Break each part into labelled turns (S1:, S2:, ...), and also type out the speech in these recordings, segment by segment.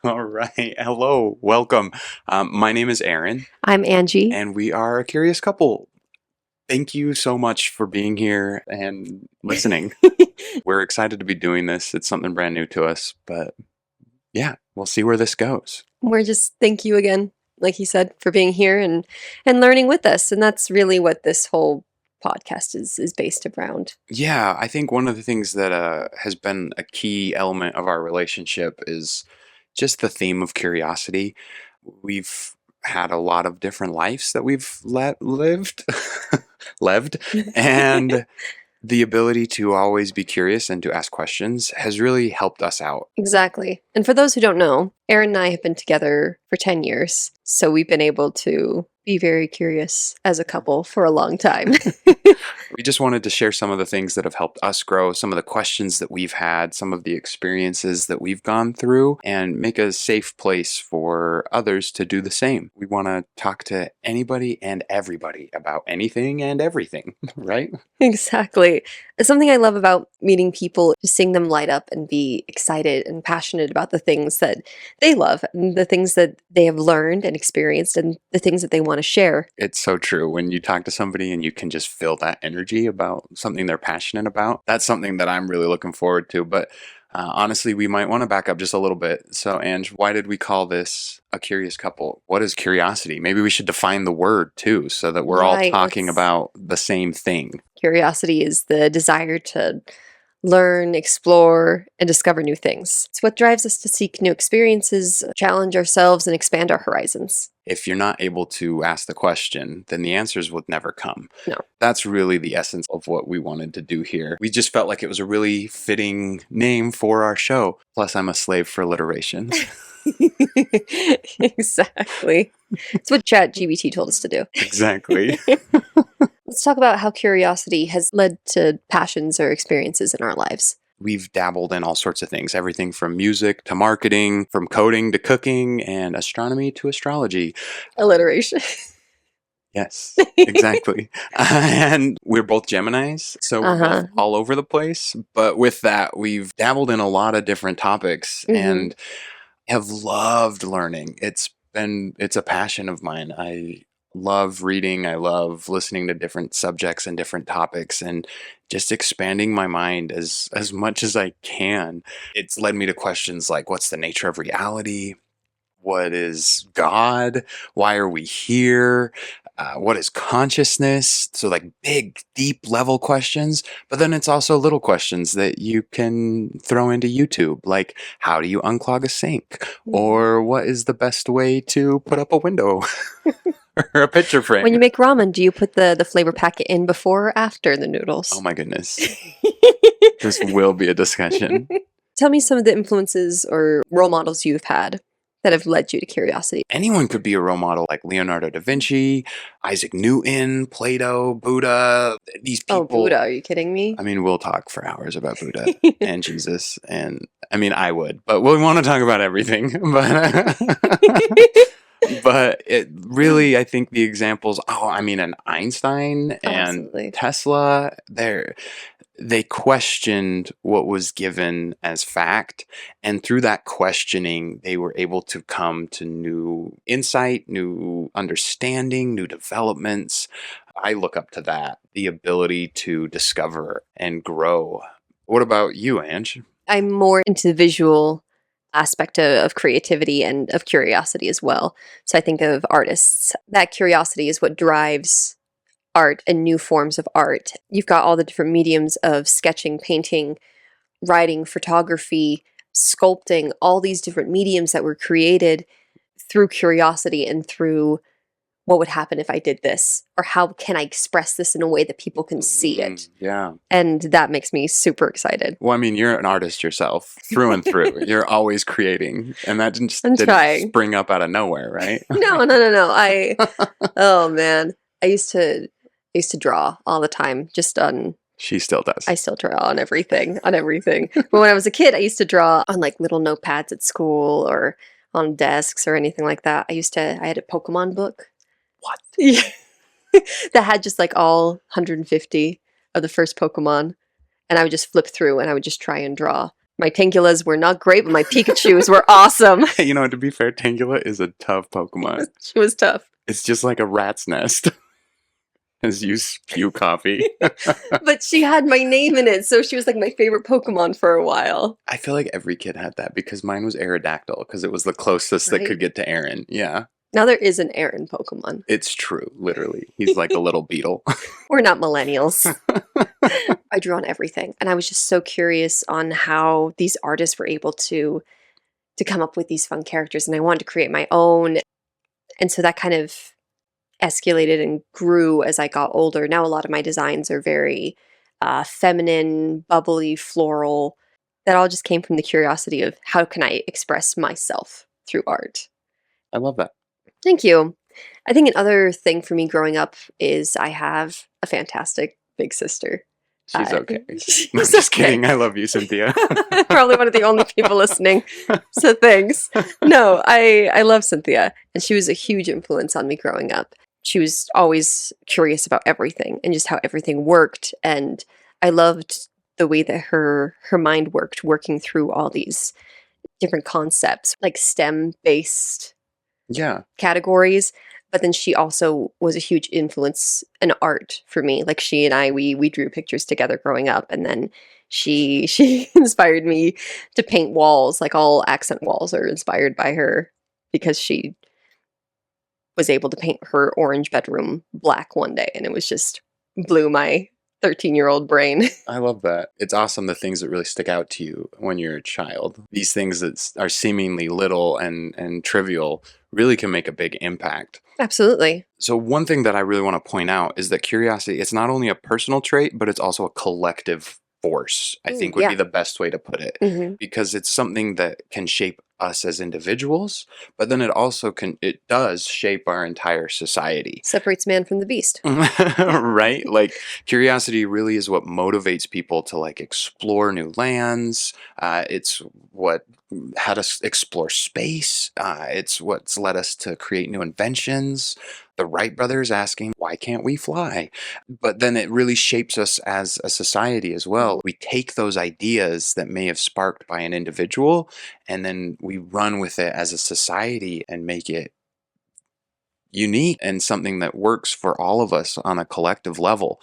S1: All right. Hello. Welcome. My name is Aaron,
S2: I'm Angie.
S1: and we are a curious couple. Thank you so much for being here and listening. We're excited to be doing this. It's something brand new to us, but yeah, we'll see where this goes.
S2: We're just thank you again, like you said, for being here and learning with us. And that's really what this whole podcast is based around.
S1: Yeah, I think one of the things that has been a key element of our relationship is just the theme of curiosity. We've had a lot of different lives that we've lived, lived, and the ability to always be curious and to ask questions has really helped us out.
S2: Exactly. And for those who don't know, Aaron and I have been together for 10 years. So we've been able to be very curious as a couple for a long time.
S1: We just wanted to share some of the things that have helped us grow, some of the questions that we've had, some of the experiences that we've gone through, and make a safe place for others to do the same. We want to talk to anybody and everybody about anything and everything, right?
S2: Exactly. Something I love about meeting people is seeing them light up and be excited and passionate about the things that they love, and the things that they have learned and experienced, and the things that they want to share.
S1: It's so true. When you talk to somebody and you can just feel that energy about something they're passionate about, that's something that I'm really looking forward to. But honestly, we might want to back up just a little bit. So, Ange, why did we call this a curious couple? What is curiosity? Maybe we should define the word too, so that we're all
S2: Right.
S1: talking about the same thing.
S2: Curiosity is the desire to learn, explore, and discover new things. It's what drives us to seek new experiences, challenge ourselves, and expand our horizons.
S1: If you're not able to ask the question, then the answers would never come.
S2: No.
S1: That's really the essence of what we wanted to do here. We just felt like it was a really fitting name for our show. Plus, I'm a slave for alliteration.
S2: Exactly. It's what ChatGPT told us to do.
S1: Exactly.
S2: Let's talk about how curiosity has led to passions or experiences in our lives.
S1: We've dabbled in all sorts of things, everything from music to marketing, from coding to cooking, and astronomy to astrology.
S2: Alliteration.
S1: Yes, exactly. And we're both Geminis, so we're both
S2: Uh-huh.
S1: all over the place. But with that, we've dabbled in a lot of different topics
S2: Hmm.
S1: and have loved learning. It's a passion of mine. I love reading. I love listening to different subjects and different topics and just expanding my mind as much as I can. It's led me to questions like what's the nature of reality? What is God? Why are we here? What is consciousness? So, like big, deep level questions. But then it's also little questions that you can throw into YouTube, like how do you unclog a sink? Or what is the best way to put up a window or a picture
S2: When
S1: frame?
S2: you make ramen, do you put the flavor packet in before or after the
S1: Oh
S2: noodles?
S1: my goodness. This will be a discussion.
S2: Tell me some of the influences or role models you've had that have led you to curiosity.
S1: Anyone could be a role model like Leonardo da Vinci, Isaac Newton, Plato, Buddha. These
S2: Oh,
S1: people,
S2: Buddha, are you kidding me?
S1: I mean, we'll talk for hours about Buddha and Jesus, and I mean, I would, but we want to talk about everything. But it really, I think the examples. Oh, I mean, and Einstein
S2: Oh,
S1: and
S2: absolutely.
S1: Tesla. They questioned what was given as fact, and through that questioning, they were able to come to new insight, new understanding, new developments. I look up to that, the ability to discover and grow. What about you, Ange?
S2: I'm more into the visual aspect of creativity and of curiosity as well. So I think of artists. That curiosity is what drives art and new forms of art. You've got all the different mediums of sketching, painting, writing, photography, sculpting, all these different mediums that were created through curiosity and through what would happen if I did this, or how can I express this in a way that people can see it.
S1: Yeah.
S2: And that makes me super excited.
S1: Well, I mean, you're an artist yourself through and through. You're always creating, and that just
S2: I'm
S1: didn't
S2: trying.
S1: spring up out of nowhere, right?
S2: No, no, no, no. Oh man, I used to draw all the time. Just on,
S1: She still does.
S2: I still draw on everything, on everything. But when I was a kid, I used to draw on like little notepads at school or on desks or anything like that. I had a Pokemon book.
S1: What?
S2: Yeah. That had just like all 150 of the first Pokemon, and I would just flip through and I would just try and draw. My Tangulas were not great, but my Pikachus were awesome.
S1: You know, to be fair, Tangela is a tough Pokemon.
S2: She was tough.
S1: It's just like a rat's nest as you spew coffee.
S2: But she had my name in it, so she was like my favorite Pokemon for a while.
S1: I feel like every kid had that because mine was Aerodactyl because it was the closest that
S2: Right.
S1: could get to Aaron. Yeah,
S2: Now there is an Aron Pokemon.
S1: it's true. Literally, he's like a little beetle.
S2: We're not millennials. I drew on everything, and I was just so curious on how these artists were able to come up with these fun characters, and I wanted to create my own. And so that kind of escalated and grew as I got older. Now a lot of my designs are very feminine, bubbly, floral. That all just came from the curiosity of how can I express myself through art.
S1: I love that.
S2: Thank you. I think another thing for me growing up is I have a fantastic big sister.
S1: She's okay.
S2: She's
S1: I'm just
S2: okay.
S1: kidding. I love you, Cynthia.
S2: Probably one of the only people listening. So thanks. No, I love Cynthia, and she was a huge influence on me growing up. She was always curious about everything and just how everything worked, and I loved the way that her mind worked, working through all these different concepts, like STEM-based
S1: Yeah.
S2: categories. But then she also was a huge influence in art for me. Like she and I, we drew pictures together growing up, and then she inspired me to paint walls. Like all accent walls are inspired by her because she was able to paint her orange bedroom black one day, and it was just blew my 13-year-old brain.
S1: I love that. It's awesome the things that really stick out to you when you're a child. These things that are seemingly little and trivial really can make a big impact.
S2: Absolutely.
S1: So one thing that I really want to point out is that curiosity, it's not only a personal trait, but it's also a collective force, I think would be the best way to put it.
S2: Hmm.
S1: Because it's something that can shape us as individuals, but then it does shape our entire society.
S2: Separates man from the beast.
S1: Right? Like curiosity really is what motivates people to like explore new lands. It's what had us explore space. It's what's led us to create new inventions. The Wright brothers asking, why can't we fly? But then it really shapes us as a society as well. We take those ideas that may have sparked by an individual, and then we run with it as a society and make it unique and something that works for all of us on a collective level.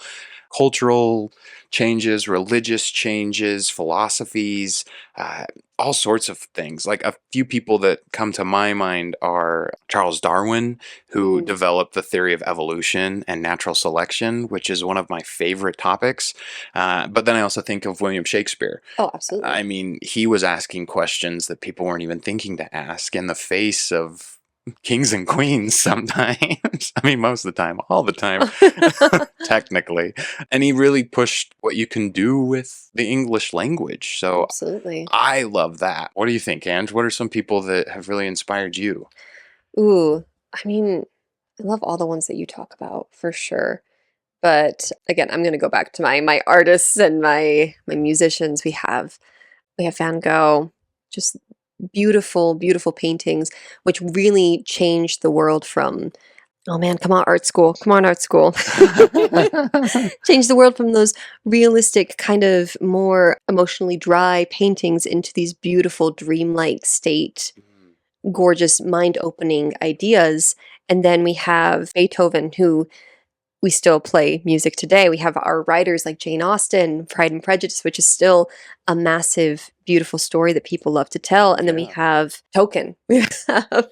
S1: Cultural changes, religious changes, philosophies, all sorts of things. Like a few people that come to my mind are Charles Darwin, who developed the theory of evolution and natural selection, which is one of my favorite topics. But then I also think of William Shakespeare.
S2: Oh, absolutely.
S1: I mean, he was asking questions that people weren't even thinking to ask in the face of kings and queens sometimes. I mean, most of the time, all the time, technically. And he really pushed what you can do with the English language. So
S2: Absolutely.
S1: I love that. What do you think, Ange? What are some people that have really inspired you?
S2: Ooh, I mean, I love all the ones that you talk about for sure. But again, I'm gonna go back to my artists and my musicians. We have Van Gogh, just beautiful, beautiful paintings, which really changed the world from, oh man, come on, art school, come on, art school. Changed the world from those realistic, kind of more emotionally dry paintings into these beautiful, dreamlike state, gorgeous, mind-opening ideas. And then we have Beethoven, who we still play music today. We have our writers like Jane Austen, Pride and Prejudice, which is still a massive, beautiful story that people love to tell. And then we have Tolkien. We have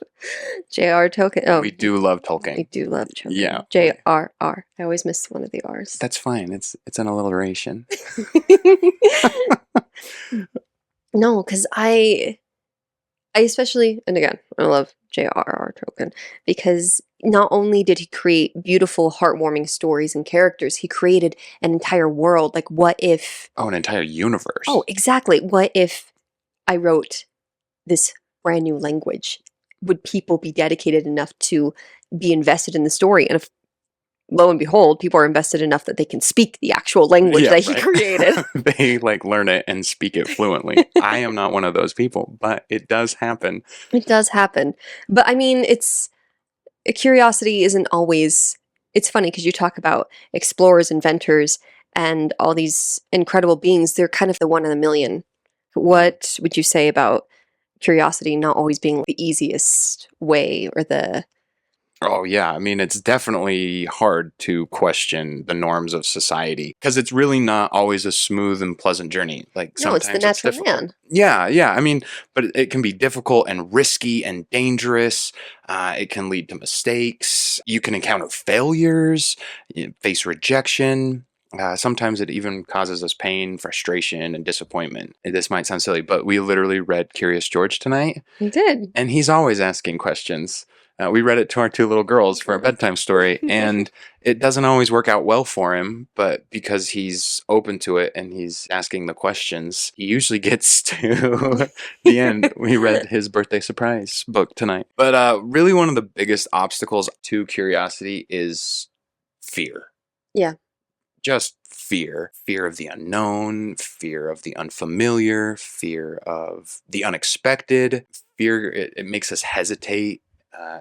S2: J.R. Tolkien. Oh,
S1: We do love
S2: we
S1: Tolkien.
S2: do love Tolkien.
S1: Yeah.
S2: J.R.R. I always miss one of the R's.
S1: That's fine. It's an alliteration.
S2: No, because I especially, and again, I love J.R.R. Tolkien because not only did he create beautiful, heartwarming stories and characters, he created an entire world. Like, what if?
S1: Oh, an entire universe.
S2: Oh, exactly. What if I wrote this brand new language? Would people be dedicated enough to be invested in the story? And if, lo and behold, people are invested enough that they can speak the actual language that he created.
S1: They like learn it and speak it fluently. I am not one of those people, but it does happen.
S2: It does happen. But I mean, curiosity isn't always, it's funny because you talk about explorers, inventors, and all these incredible beings. They're kind of the one in a million What would you say about curiosity not always being the easiest way or the
S1: Oh, yeah. I mean, it's definitely hard to question the norms of society because it's really not always a smooth and pleasant journey. Like
S2: no, it's the
S1: sometimes it's
S2: natural
S1: difficult.
S2: man.
S1: Yeah, yeah. I mean, but it can be difficult and risky and dangerous. It can lead to mistakes. You can encounter failures, face rejection. Sometimes it even causes us pain, frustration, and disappointment. This might sound silly, but we literally read Curious George tonight,
S2: You did.
S1: and he's always asking questions. We read it to our two little girls for a bedtime story, and it doesn't always work out well for him, but because he's open to it and he's asking the questions, he usually gets to the end. We read his birthday surprise book tonight. But really, one of the biggest obstacles to curiosity is fear.
S2: Yeah.
S1: Just fear of the unknown, fear of the unfamiliar, fear of the unexpected. Fear, it makes us hesitate.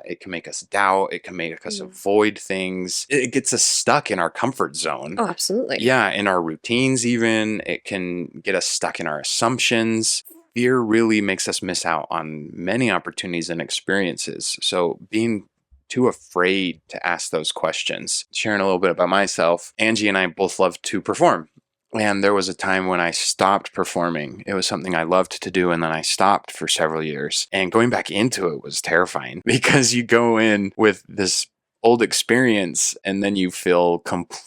S1: It can make us doubt. It can make us
S2: Mm.
S1: avoid things. It gets us stuck in our comfort zone.
S2: Oh, absolutely.
S1: Yeah, in our routines, even. It can get us stuck in our assumptions. Fear really makes us miss out on many opportunities and experiences. So being too afraid to ask those questions. Sharing a little bit about myself, Angie and I both love to perform. And there was a time when I stopped performing. It was something I loved to do, and then I stopped for several years. And going back into it was terrifying because you go in with this old experience and then you feel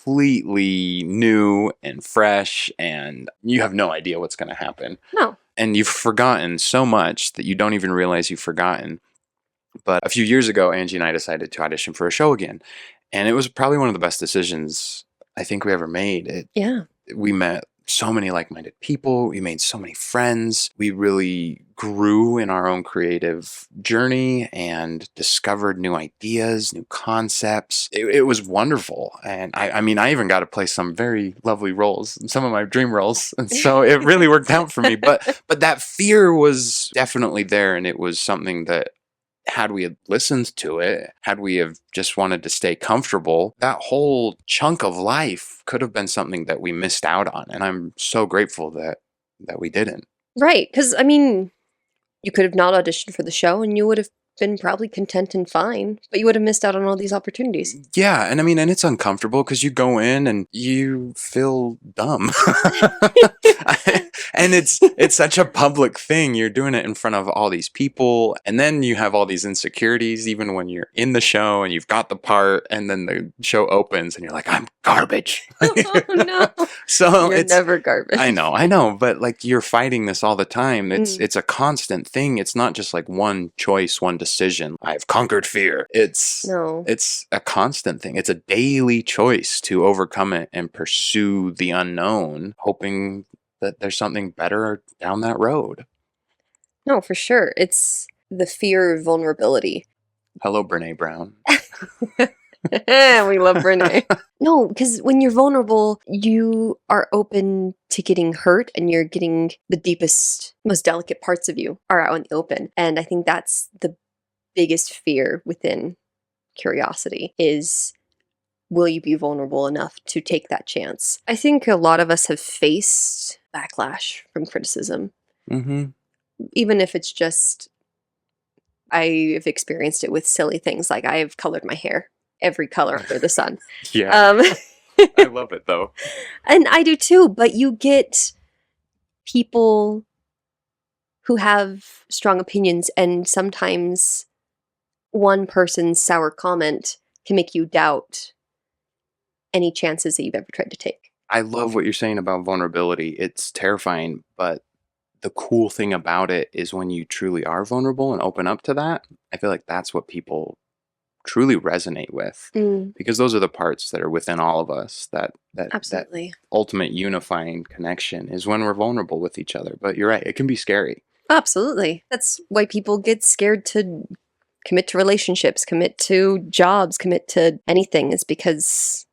S1: completely new and fresh, and you have no idea what's going to happen.
S2: No.
S1: And you've forgotten so much that you don't even realize you've forgotten. But a few years ago, Angie and I decided to audition for a show again. And it was probably one of the best decisions I think we ever made.
S2: Yeah.
S1: We met so many like-minded people. We made so many friends. We really grew in our own creative journey and discovered new ideas, new concepts. It was wonderful. And I mean, I even got to play some very lovely roles, some of my dream roles. And so it really worked out for me. But that fear was definitely there. And it was something that, had we had listened to it, had we have just wanted to stay comfortable, that whole chunk of life could have been something that we missed out on. And I'm so grateful that we didn't.
S2: Right. Because, I mean, you could have not auditioned for the show and you would have been probably content and fine, but you would have missed out on all these opportunities.
S1: Yeah, and I mean, and it's uncomfortable because you go in and you feel dumb. And it's such a public thing. You're doing it in front of all these people, and then you have all these insecurities even when you're in the show and you've got the part, and then the show opens and you're like, I'm garbage.
S2: Oh, no.
S1: So
S2: You're
S1: it's
S2: never garbage.
S1: I know, but like you're fighting this all the time.
S2: Mm.
S1: It's a constant thing. It's not just like one choice, one decision. I've conquered fear.
S2: No.
S1: It's a constant thing. It's a daily choice to overcome it and pursue the unknown, hoping that there's something better down that road.
S2: No, for sure. It's the fear of vulnerability.
S1: Hello, Brene Brown.
S2: We love Renee. No, because when you're vulnerable, you are open to getting hurt and you're getting the deepest, most delicate parts of you are out in the open. And I think that's the biggest fear within curiosity is, will you be vulnerable enough to take that chance? I think a lot of us have faced backlash from criticism,
S1: Mm-hmm.
S2: even if it's just, I've experienced it with silly things like I've colored my hair every color under the sun.
S1: Yeah, I love it though.
S2: And I do too, but you get people who have strong opinions, and sometimes one person's sour comment can make you doubt any chances that you've ever tried to take.
S1: I love what you're saying about vulnerability. It's terrifying, but the cool thing about it is when you truly are vulnerable and open up to that, I feel like that's what people truly resonate with, because those are the parts that are within all of us, that
S2: Absolutely.
S1: ultimate unifying connection is when we're vulnerable with each other. But you're right, it can be scary.
S2: Absolutely. That's why people get scared to commit to relationships, commit to jobs, commit to anything, is because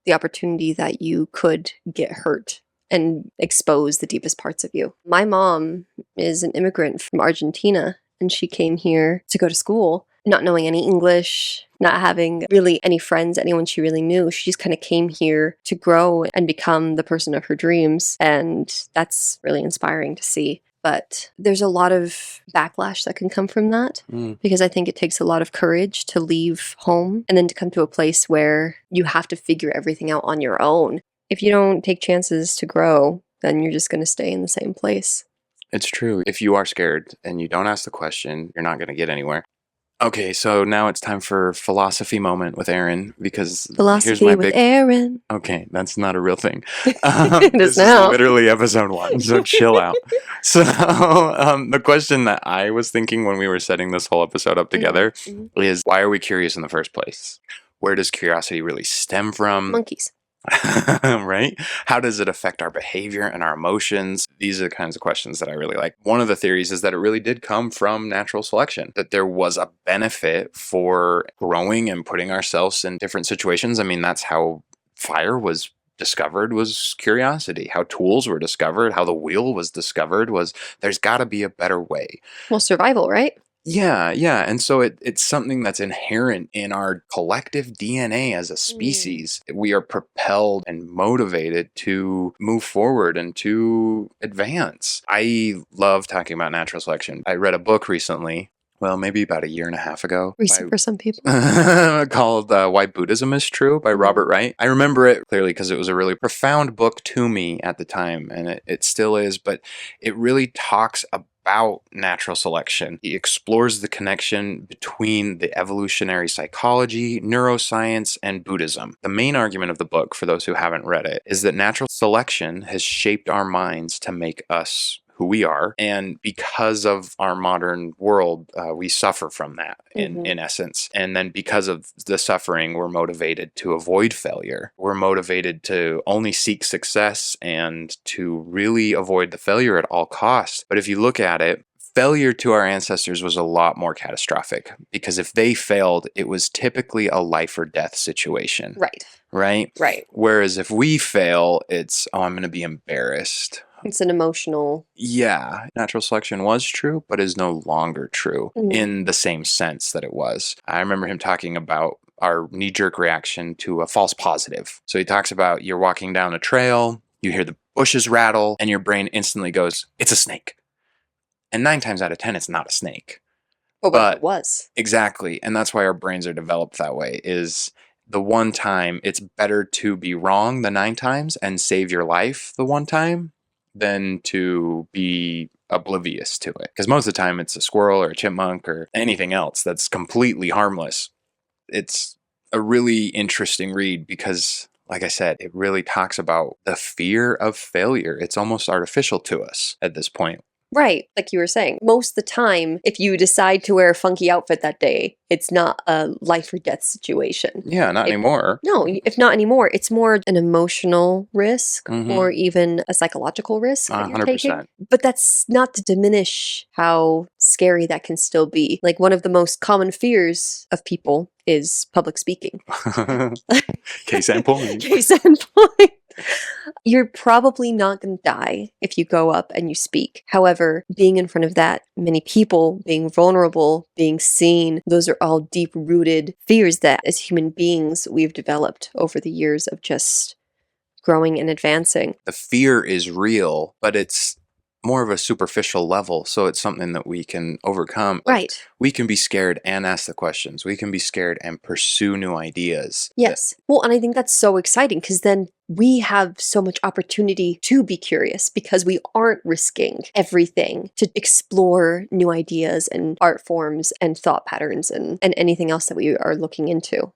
S2: the opportunity that you could get hurt and expose the deepest parts of you. My mom is an immigrant from Argentina, and she came here to go to school, not knowing any English, not having really any friends, anyone she really knew. She just kind of came here to grow and become the person of her dreams. And that's really inspiring to see. But there's a lot of backlash that can come from that because I think it takes a lot of courage to leave home and then to come to a place where you have to figure everything out on your own. If you don't take chances to grow, then you're just going to stay in the same place.
S1: It's true. If you are scared and you don't ask the question, you're not going to get anywhere. Okay, so now it's time for philosophy moment with Aron, because here's
S2: Philosophy
S1: my
S2: with
S1: big...
S2: Aron.
S1: Okay, that's not a real thing.
S2: It
S1: This
S2: is
S1: is
S2: now.
S1: literally episode 1, so chill out. So the question that I was thinking when we were setting this whole episode up together is, why are we curious in the first place? Where does curiosity really stem from?
S2: Monkeys.
S1: Right? How does it affect our behavior and our emotions? These are the kinds of questions that I really like. One of the theories is that it really did come from natural selection, that there was a benefit for growing and putting ourselves in different situations. I mean, that's how fire was discovered, was curiosity. How tools were discovered, how the wheel was discovered, was there's got to be a better way.
S2: Well, survival, right?
S1: Yeah. And so it's something that's inherent in our collective DNA as a species. We are propelled and motivated to move forward and to advance. I love talking about natural selection. I read a book recently, well, maybe about a year and a half ago.
S2: Recent for some people.
S1: Called Why Buddhism is True by Robert Wright. I remember it clearly because it was a really profound book to me at the time, and it still is, but it really talks about natural selection. He explores the connection between the evolutionary psychology, neuroscience, and Buddhism. The main argument of the book, for those who haven't read it, is that natural selection has shaped our minds to make us who we are, and because of our modern world, we suffer from that in essence. And then because of the suffering, we're motivated to avoid failure. We're motivated to only seek success and to really avoid the failure at all costs. But if you look at it, failure to our ancestors was a lot more catastrophic, because if they failed, it was typically a life or death situation. Right? Whereas if we fail, it's, oh, I'm going to be embarrassed.
S2: It's an emotional...
S1: Yeah, natural selection was true, but is no longer true in the same sense that it was. I remember him talking about our knee-jerk reaction to a false positive. So he talks about you're walking down a trail, you hear the bushes rattle, and your brain instantly goes, it's a snake. And 9 times out of 10, it's not a snake.
S2: But it was.
S1: Exactly. And that's why our brains are developed that way, is the one time it's better to be wrong the 9 times and save your life the one time than to be oblivious to it. Because most of the time it's a squirrel or a chipmunk or anything else that's completely harmless. It's a really interesting read because, like I said, it really talks about the fear of failure. It's almost artificial to us at this point.
S2: Right, like you were saying. Most of the time, if you decide to wear a funky outfit that day, it's not a life or death situation.
S1: Yeah, not anymore.
S2: No, if not anymore, it's more an emotional risk or even a psychological risk that you're
S1: 100%.
S2: taking. But that's not to diminish how scary that can still be. Like, one of the most common fears of people is public speaking.
S1: Case in point.
S2: Case in point. You're probably not going to die if you go up and you speak. However, being in front of that many people, being vulnerable, being seen, those are all deep-rooted fears that as human beings we've developed over the years of just growing and advancing.
S1: The fear is real, but it's more of a superficial level, so it's something that we can overcome.
S2: Right.
S1: We can be scared and ask the questions. We can be scared and pursue new ideas.
S2: Yes. Well, and I think that's so exciting because then we have so much opportunity to be curious because we aren't risking everything to explore new ideas and art forms and thought patterns and anything else that we are looking into.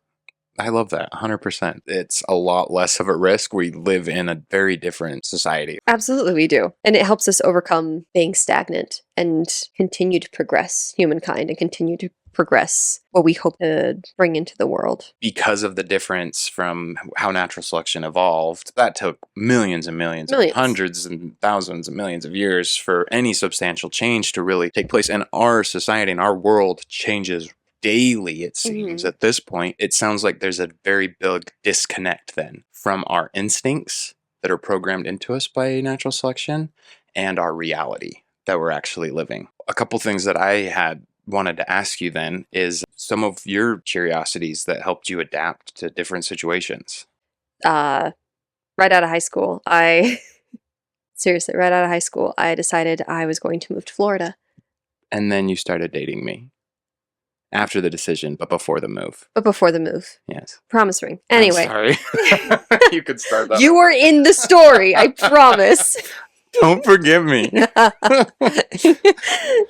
S1: I love that, 100%. It's a lot less of a risk. We live in a very different society.
S2: Absolutely, we do. And it helps us overcome being stagnant and continue to progress humankind and continue to progress what we hope to bring into the world.
S1: Because of the difference from how natural selection evolved, that took millions and millions. Hundreds and thousands of millions of years for any substantial change to really take place. And our society and our world changes daily, it seems. At this point, it sounds like there's a very big disconnect then from our instincts that are programmed into us by natural selection and our reality that we're actually living. A couple things that I had wanted to ask you then is some of your curiosities that helped you adapt to different situations.
S2: Uh, right out of high school, I seriously, right out of high school, I decided I was going to move to Florida.
S1: And then you started dating me after the decision, but before the move.
S2: But before the move,
S1: Yes.
S2: promise ring.
S1: I'm
S2: Anyway,
S1: sorry. You could start that.
S2: you were in the story, I promise.
S1: Don't forgive me.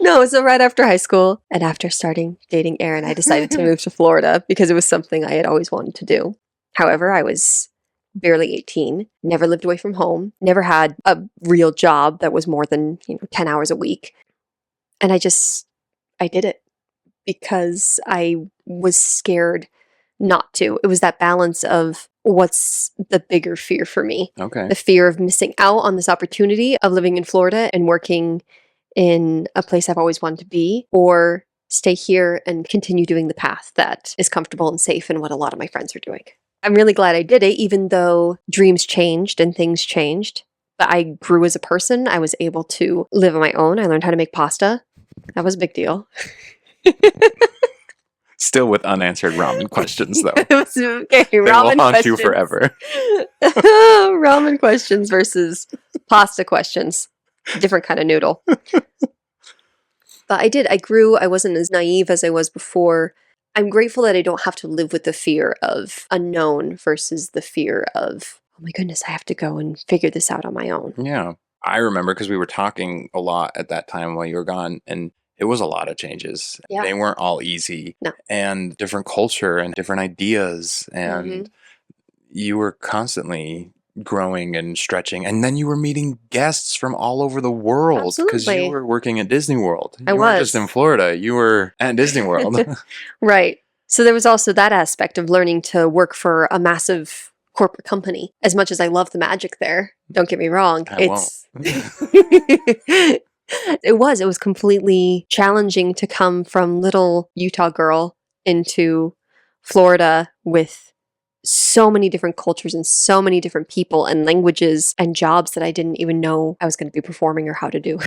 S2: No, so right after high school and after starting dating Aaron, I decided to move to Florida because it was something I had always wanted to do. However, I was barely 18, never lived away from home, never had a real job that was more than, 10 hours a week. And I did it because I was scared not to. It was that balance of what's the bigger fear for me?
S1: Okay.
S2: The fear of missing out on this opportunity of living in Florida and working in a place I've always wanted to be, or stay here and continue doing the path that is comfortable and safe and what a lot of my friends are doing. I'm really glad I did it, even though dreams changed and things changed. But I grew as a person. I was able to live on my own. I learned how to make pasta. That was a big deal.
S1: Still with unanswered ramen questions, though.
S2: It was, okay,
S1: They will
S2: ramen
S1: haunt
S2: questions.
S1: you forever.
S2: Ramen questions versus pasta questions. Different kind of noodle. But I grew. I wasn't as naive as I was before. I'm grateful that I don't have to live with the fear of unknown versus the fear of, oh my goodness, I have to go and figure this out on my own.
S1: Yeah. I remember because we were talking a lot at that time while you were gone, and it was a lot of changes.
S2: Yeah.
S1: They weren't all easy.
S2: No.
S1: And different culture and different ideas. And you were constantly growing and stretching. And then you were meeting guests from all over the world because
S2: Absolutely.
S1: you were working at Disney World.
S2: I
S1: You weren't just
S2: was.
S1: in Florida. You were at Disney World.
S2: Right. So there was also that aspect of learning to work for a massive corporate company. As much as I love the magic there, don't get me wrong.
S1: I
S2: It was completely challenging to come from little Utah girl into Florida with so many different cultures and so many different people and languages and jobs that I didn't even know I was going to be performing or how to do.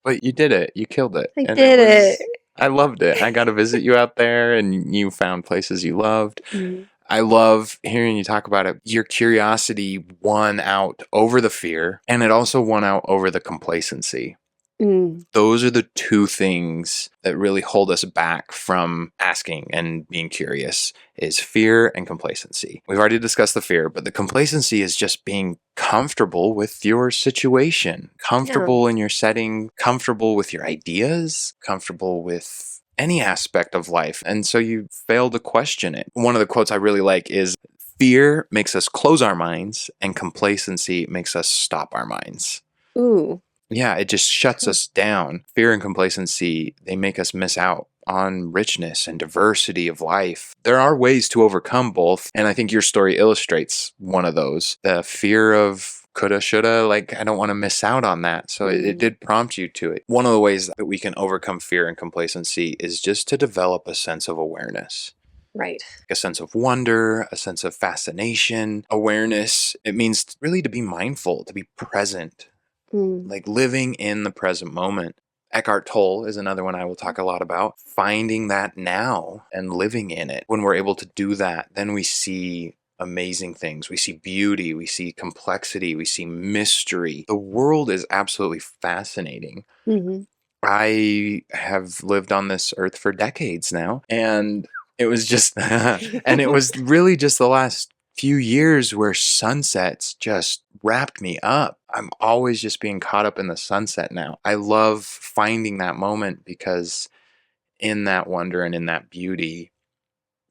S1: But you did it. You killed it.
S2: I
S1: And
S2: did it.
S1: I loved it. I got to visit you out there and you found places you loved.
S2: Mm.
S1: I love hearing you talk about it. Your curiosity won out over the fear, and it also won out over the complacency.
S2: Mm.
S1: Those are the two things that really hold us back from asking and being curious is fear and complacency. We've already discussed the fear, but the complacency is just being comfortable with your situation, comfortable in your setting, comfortable with your ideas, comfortable with any aspect of life. And so you fail to question it. One of the quotes I really like is fear makes us close our minds and complacency makes us stop our minds.
S2: Ooh.
S1: Yeah, it just shuts us down. Fear and complacency, they make us miss out on richness and diversity of life. There are ways to overcome both, and I think your story illustrates one of those. The fear of coulda, shoulda, like I don't want to miss out on that. So it did prompt you to it. One of the ways that we can overcome fear and complacency is just to develop a sense of awareness.
S2: Right.
S1: A sense of wonder, a sense of fascination, awareness. It means really to be mindful, to be present. Like living in the present moment. Eckhart Tolle is another one I will talk a lot about. Finding that now and living in it. When we're able to do that, then we see amazing things. We see beauty, we see complexity, we see mystery. The world is absolutely fascinating.
S2: Mm-hmm.
S1: I have lived on this earth for decades now, and it was just, and it was really just the last few years where sunsets just wrapped me up. I'm always just being caught up in the sunset now. I love finding that moment because in that wonder and in that beauty,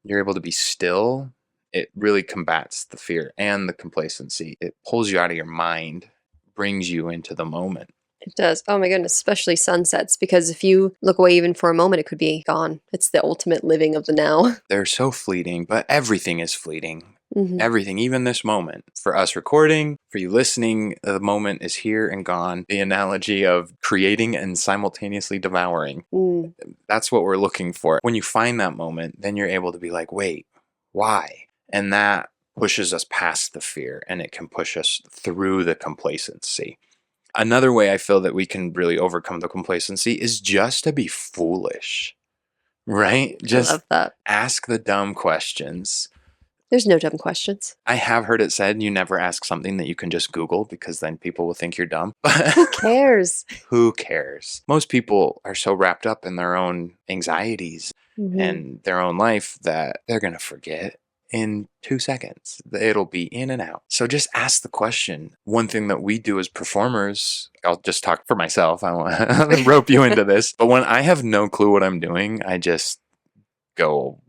S1: you're able to be still. It really combats the fear and the complacency. It pulls you out of your mind, brings you into the moment.
S2: It does. Oh my goodness, especially sunsets, because if you look away even for a moment, it could be gone. It's the ultimate living of the now.
S1: They're so fleeting, but everything is fleeting.
S2: Mm-hmm.
S1: Everything, even this moment. For us recording, for you listening, the moment is here and gone. The analogy of creating and simultaneously devouring. That's what we're looking for. When you find that moment, then you're able to be like, wait, why? And that pushes us past the fear and it can push us through the complacency. Another way I feel that we can really overcome the complacency is just to be foolish. Right?
S2: I
S1: Just
S2: love that.
S1: ask the dumb questions.
S2: There's no dumb questions.
S1: I have heard it said you never ask something that you can just Google because then people will think you're dumb.
S2: Who cares?
S1: Who cares? Most people are so wrapped up in their own anxieties
S2: Hmm.
S1: and their own life that they're going to forget in 2 seconds. It'll be in and out. So just ask the question. One thing that we do as performers, I'll just talk for myself. I won't rope you into this. But when I have no clue what I'm doing, I just go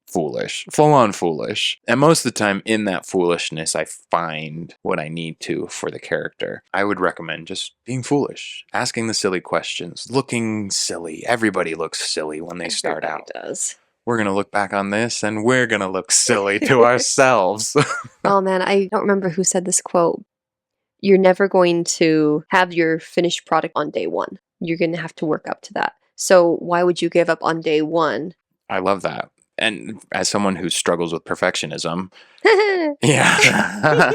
S1: foolish, full on foolish. And most of the time in that foolishness, I find what I need to for the character. I would recommend just being foolish, asking the silly questions, looking silly. Everybody looks silly when they start
S2: Everybody
S1: out.
S2: does.
S1: We're going to look back on this and we're going to look silly to ourselves.
S2: Oh man, I don't remember who said this quote. You're never going to have your finished product on day one. You're going to have to work up to that. So why would you give up on day one?
S1: I love that. And as someone who struggles with perfectionism, yeah.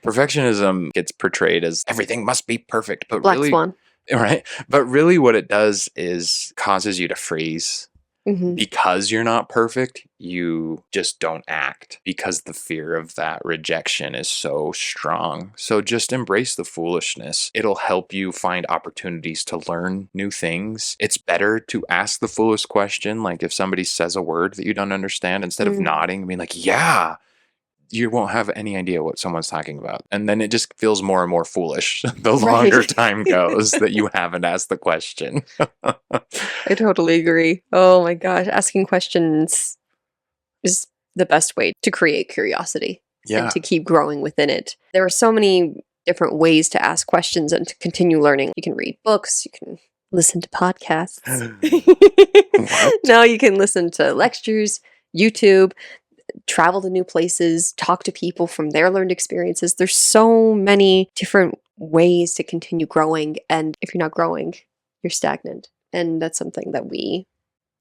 S1: Perfectionism gets portrayed as everything must be perfect, but
S2: Black
S1: really,
S2: Swan.
S1: right? But really, what it does is causes you to freeze.
S2: Hmm.
S1: Because you're not perfect, you just don't act because the fear of that rejection is so strong. So just embrace the foolishness. It'll help you find opportunities to learn new things. It's better to ask the foolish question, like if somebody says a word that you don't understand, instead of nodding and being like, yeah, you won't have any idea what someone's talking about. And then it just feels more and more foolish the longer
S2: Right.
S1: time goes that you haven't asked the question.
S2: I totally agree. Oh my gosh, asking questions is the best way to create curiosity and
S1: Yeah.
S2: to keep growing within it. There are so many different ways to ask questions and to continue learning. You can read books, you can listen to podcasts.
S1: What?
S2: Now you can listen to lectures, YouTube, travel to new places, talk to people from their learned experiences. There's so many different ways to continue growing. And if you're not growing, you're stagnant. And that's something that we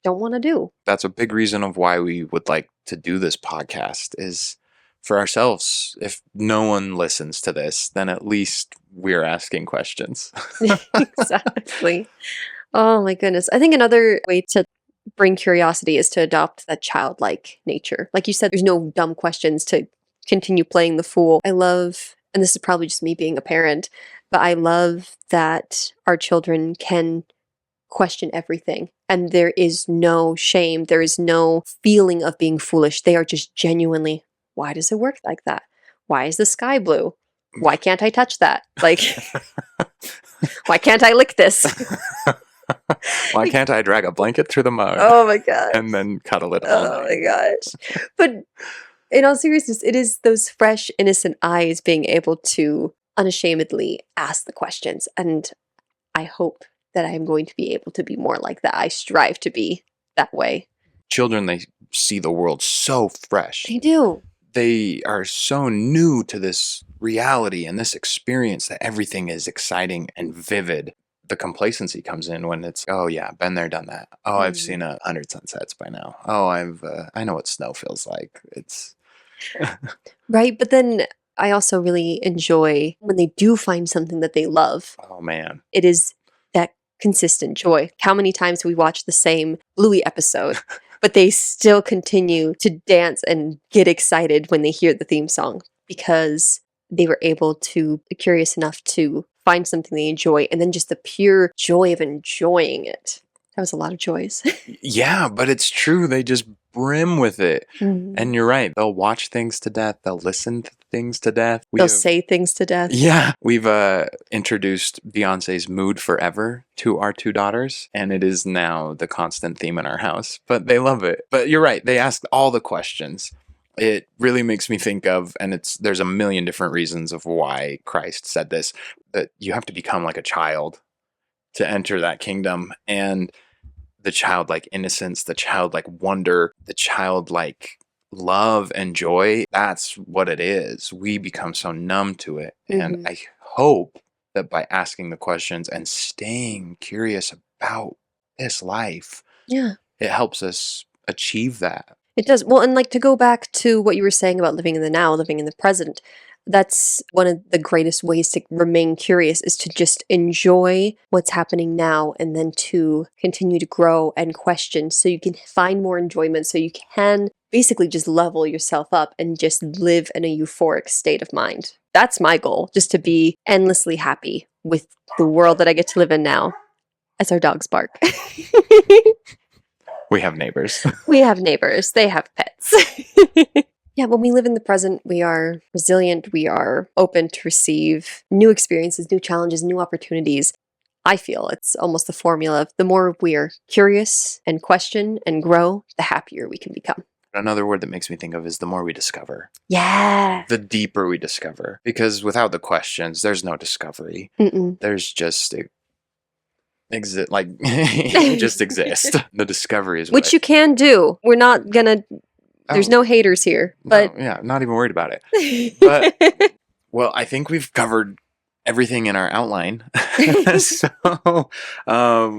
S2: don't want to do.
S1: That's a big reason of why we would like to do this podcast is for ourselves. If no one listens to this, then at least we're asking questions.
S2: Exactly. Oh my goodness. I think another way to bring curiosity is to adopt that childlike nature. Like you said, there's no dumb questions to continue playing the fool. I love, and this is probably just me being a parent, but I love that our children can question everything. And there is no shame. There is no feeling of being foolish. They are just genuinely, why does it work like that? Why is the sky blue? Why can't I touch that? Like, why can't I lick this?
S1: Why can't I drag a blanket through the mud
S2: Oh my gosh.
S1: and then cuddle it all
S2: Oh
S1: night?
S2: my gosh. But in all seriousness, it is those fresh, innocent eyes being able to unashamedly ask the questions. And I hope that I'm going to be able to be more like that. I strive to be that way.
S1: Children, they see the world so fresh.
S2: They do.
S1: They are so new to this reality and this experience that everything is exciting and vivid. The complacency comes in when it's, oh yeah, been there, done that. Oh, I've seen 100 sunsets by now. Oh, I know what snow feels like. It's
S2: Right. But then I also really enjoy when they do find something that they love.
S1: oh man.
S2: It is that consistent joy. How many times we watch the same Bluey episode, but they still continue to dance and get excited when they hear the theme song because they were able to be curious enough to find something they enjoy and then just the pure joy of enjoying it. That was a lot of joys.
S1: Yeah, but it's true. They just brim with it.
S2: Mhm.
S1: And you're right. They'll watch things to death. They'll listen to things to death.
S2: They'll say things to death.
S1: Yeah, we've introduced Beyonce's Mood Forever to our two daughters, and it is now the constant theme in our house. But they love it. But you're right, they ask all the questions. It really makes me think of, and there's a million different reasons of why Christ said this, that you have to become like a child to enter that kingdom. And the childlike innocence, the childlike wonder, the childlike love and joy, that's what it is. We become so numb to it. And I hope that by asking the questions and staying curious about this life,
S2: Yeah.
S1: it helps us achieve that.
S2: It does. Well, and like to go back to what you were saying about living in the now, living in the present, That's one of the greatest ways to remain curious, is to just enjoy what's happening now and then to continue to grow and question so you can find more enjoyment, so you can basically just level yourself up and just live in a euphoric state of mind. That's my goal, just to be endlessly happy with the world that I get to live in now, as our dogs bark.
S1: We have neighbors.
S2: We have neighbors. They have pets. Yeah, when we live in the present, we are resilient. We are open to receive new experiences, new challenges, new opportunities. I feel it's almost the formula of the more we are curious and question and grow, the happier we can become.
S1: Another word that makes me think of is the more we discover.
S2: Yeah.
S1: The deeper we discover. Because without the questions, there's no discovery.
S2: Mm-mm.
S1: There's just you just exist. The discovery is
S2: Which you can do. We're not gonna. There's no haters here, but
S1: yeah, not even worried about it. But well, I think we've covered everything in our outline. So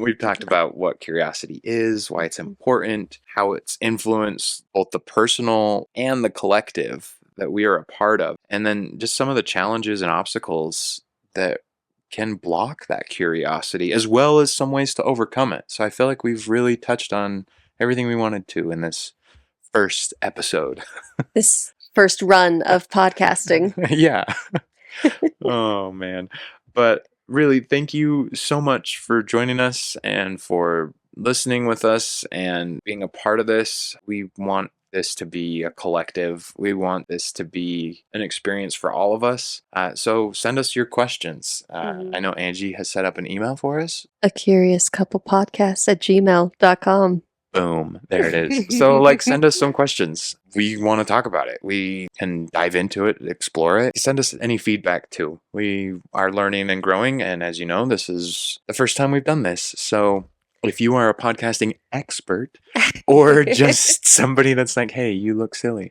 S1: we've talked about what curiosity is, why it's important, how it's influenced both the personal and the collective that we are a part of, and then just some of the challenges and obstacles that can block that curiosity, as well as some ways to overcome it. So I feel like we've really touched on everything we wanted to in this first episode.
S2: This first run of podcasting.
S1: Yeah. Oh, man. But really, thank you so much for joining us and for listening with us and being a part of this. We want this to be a collective. We want this to be an experience for all of us. So send us your questions. I know Angie has set up an email for us.
S2: acuriouscouplepodcast@gmail.com.
S1: Boom. There it is. So send us some questions. We want to talk about it. We can dive into it, explore it. Send us any feedback too. We are learning and growing. And as you know, this is the first time we've done this. So if you are a podcasting expert or just somebody that's like, hey, you look silly.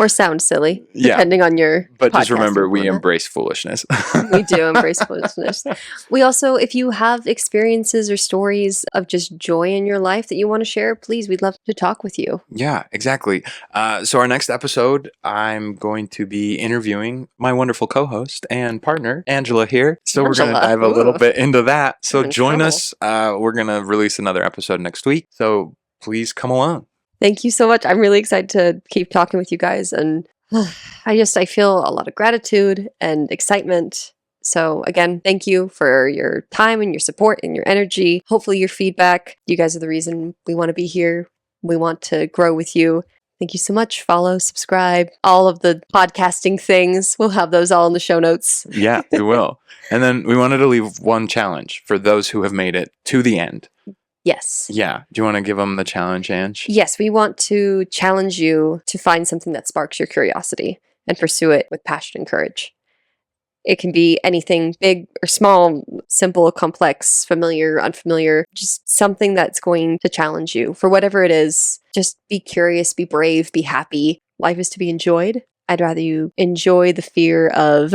S2: Or sound silly, depending on your
S1: But just remember,
S2: podcasting
S1: we
S2: format.
S1: embrace foolishness.
S2: We do embrace foolishness. We also, if you have experiences or stories of just joy in your life that you want to share, please, we'd love to talk with you.
S1: Yeah, exactly. So our next episode, I'm going to be interviewing my wonderful co-host and partner, Angela, here. So we're going to dive a little bit into that. So join us. We're going to release another episode next week. So please come along.
S2: Thank you so much. I'm really excited to keep talking with you guys. And I feel a lot of gratitude and excitement. So again, thank you for your time and your support and your energy. Hopefully your feedback. You guys are the reason we want to be here. We want to grow with you. Thank you so much. Follow, subscribe, all of the podcasting things. We'll have those all in the show notes.
S1: Yeah, we will. And then we wanted to leave one challenge for those who have made it to the end.
S2: Yes.
S1: Yeah. Do you want to give them the challenge, Ange?
S2: Yes, we want to challenge you to find something that sparks your curiosity and pursue it with passion and courage. It can be anything big or small, simple, complex, familiar, unfamiliar, just something that's going to challenge you for whatever it is. Just be curious, be brave, be happy. Life is to be enjoyed. I'd rather you enjoy the fear of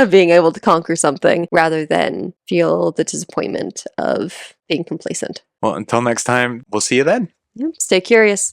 S2: being able to conquer something rather than feel the disappointment of being complacent.
S1: Well, until next time, we'll see you then.
S2: Stay curious.